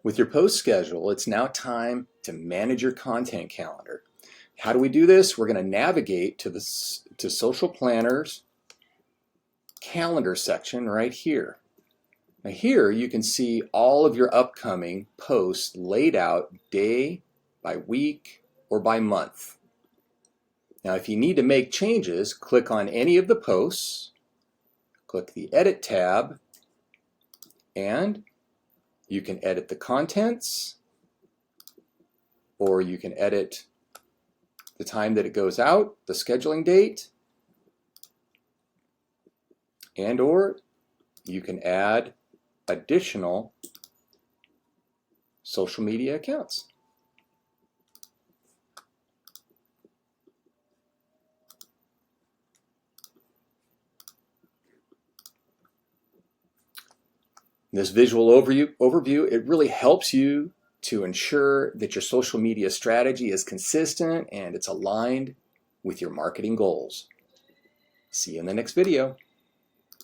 With your post schedule, it's now time to manage your content calendar. How do we do this? We're going to navigate to Social Planner's calendar section right here. Now here you can see all of your upcoming posts laid out day by week or by month. Now if you need to make changes, click on any of the posts, click the Edit tab, and you can edit the contents, or you can edit the time that it goes out, the scheduling date, and or you can add additional social media accounts. This visual overview, it really helps you to ensure that your social media strategy is consistent and it's aligned with your marketing goals. See you in the next video.